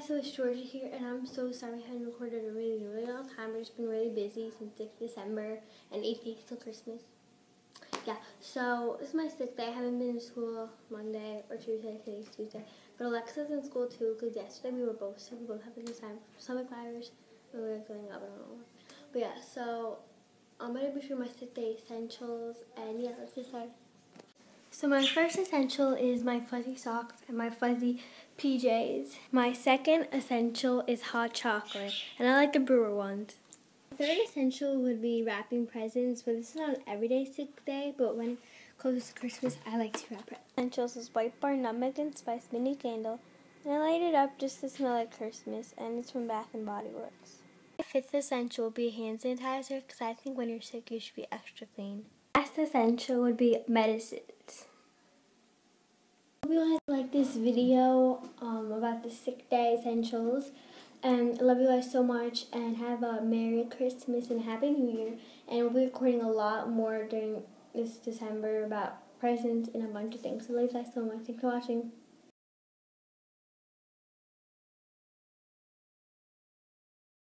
So it's Georgia here, and I'm so sorry I haven't recorded a really long time. I've just been really busy since like December and 8 days till Christmas. Yeah, so this is my 6th day. I haven't been to school Monday or Tuesday. Today's Tuesday. But Alexa's in school too, because yesterday we were both sick. We both had the same stomach virus, and we were going up, I don't know. But yeah, so I'm going to be showing my 6th day essentials, and yeah, let's get started. So my first essential is my fuzzy socks and my fuzzy PJs. My second essential is hot chocolate, and I like the Brewer ones. The third essential would be wrapping presents, but this is not an everyday sick day, but when it close to Christmas, I like to wrap presents. Essentials is White Bar Nutmeg and Spice mini candle, and I light it up just to smell like Christmas, and it's from Bath and Body Works. My fifth essential would be hand sanitizer, because I think when you're sick, you should be extra clean. Last essential would be medicines. I hope you guys like this video about the sick day essentials. And I love you guys so much, and have a Merry Christmas and Happy New Year. And we'll be recording a lot more during this December about presents and a bunch of things. So I love you guys so much. Thanks for watching.